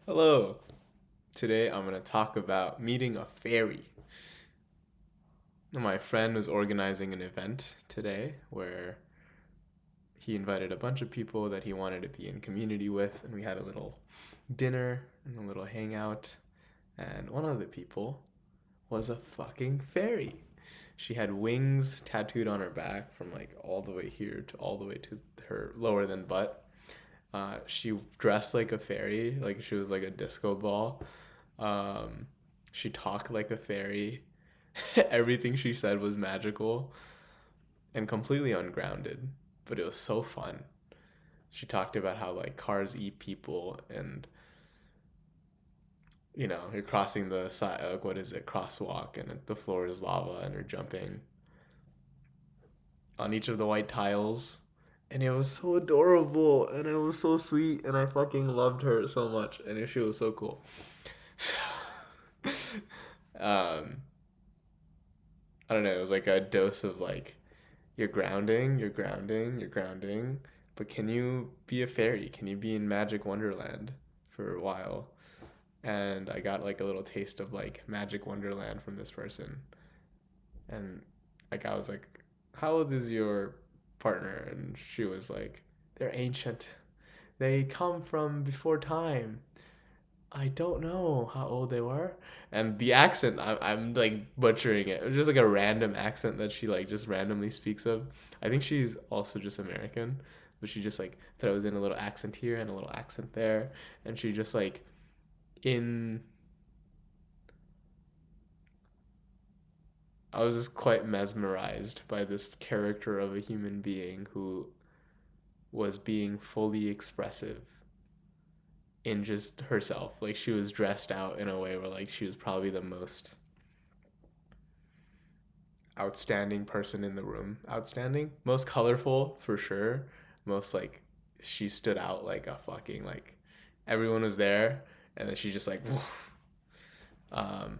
Hello. Today I'm going to talk about meeting a fairy. My friend was organizing an event today where he invited a bunch of people that he wanted to be in community with, and we had a little dinner and a little hangout. And one of the people was a fucking fairy. She had wings tattooed on her back from like all the way here to all the way to her lower than butt. She dressed like a fairy, like she was like a disco ball. Um, she talked like a fairy. Everything she said was magical and completely ungrounded, but it was so fun. She talked about how like cars eat people, and you're crossing the side. What is it? Crosswalk, and the floor is lava, and you're jumping on each of the white tiles. And it was so adorable, and it was so sweet, and I fucking loved her so much, and she was so cool. So, um, I don't know. It was like a dose of like you're grounding, you're grounding. But can you be a fairy? Can you be in Magic Wonderland for a while? And I got like a little taste of like Magic Wonderland from this person. And like I was like, "How old is your partner?" And she was like, "They're ancient. They come from before time." I don't know how old they were. And the accent, I'm like butchering it. It was just like a random accent that she like just randomly speaks of. I think she's also just American, but she just like throws in a little accent here and a little accent there. And she just like in. I was just quite mesmerized by this character of a human being who was being fully expressive in just herself. Like she was dressed out in a way where like she was probably the most outstanding person in the room. Outstanding, most colorful for sure. Most like she stood out like a fucking like everyone was there, and then she just like woof. um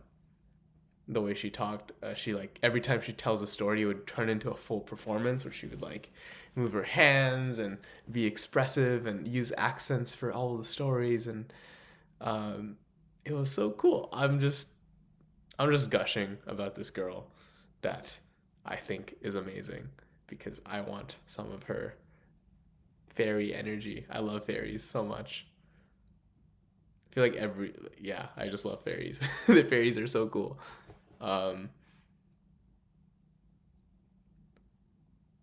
the way she talked, she like every time she tells a story, it would turn into a full performance where she would like move her hands and be expressive and use accents for all the stories, and um, it was so cool. I'm just gushing about this girl that I think is amazing because I want some of her fairy energy. I love fairies so much. I feel like yeah, I just love fairies. The fairies are so cool. Um,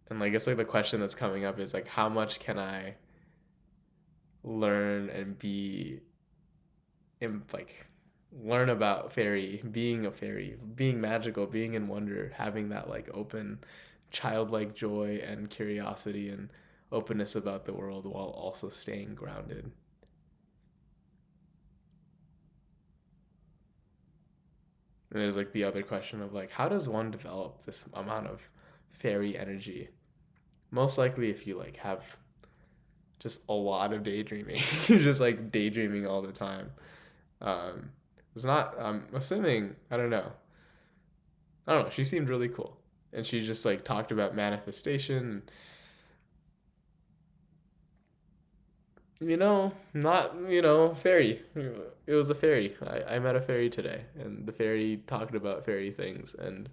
and I guess like the question that's coming up is like, how much can I learn and be in like learn about being a fairy, being magical, being in wonder, having that like open, childlike joy and curiosity and openness about the world while also staying grounded. And there's like the other question of like, how does one develop this amount of fairy energy? Most likely, if you like have just a lot of daydreaming, you're just like daydreaming all the time. Um, it's not. I'm assuming. I don't know. I don't know. She seemed really cool, and she just like talked about manifestation. Not fairy. It was a fairy. I met a fairy today, and the fairy talked about fairy things, and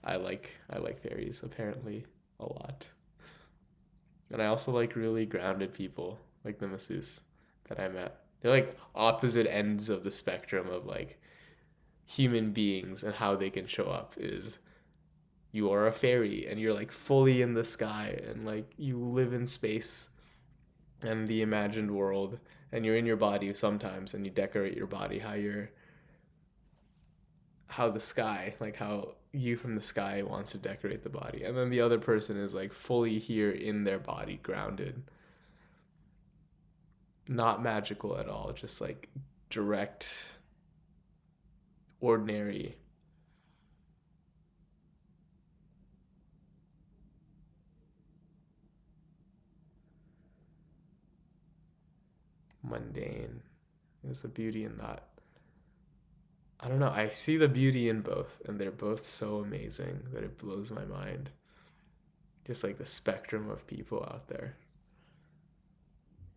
I like fairies apparently a lot, and I also like really grounded people like the masseuse that I met. They're like opposite ends of the spectrum of like human beings and how they can show up is you are a fairy and you're like fully in the sky and like you live in space and the imagined world, and you're in your body sometimes and you decorate your body how the sky, like how you from the sky wants to decorate the body, and then the other person is like fully here in their body, grounded, not magical at all, just like direct, ordinary, mundane. There's a beauty in that. I don't know. I see the beauty in both, and they're both so amazing that it blows my mind. Just like the spectrum of people out there.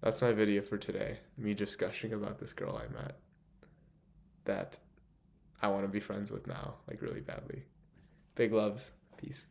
That's my video for today. Me just gushing about this girl I met that I want to be friends with now, like really badly. Big loves. Peace.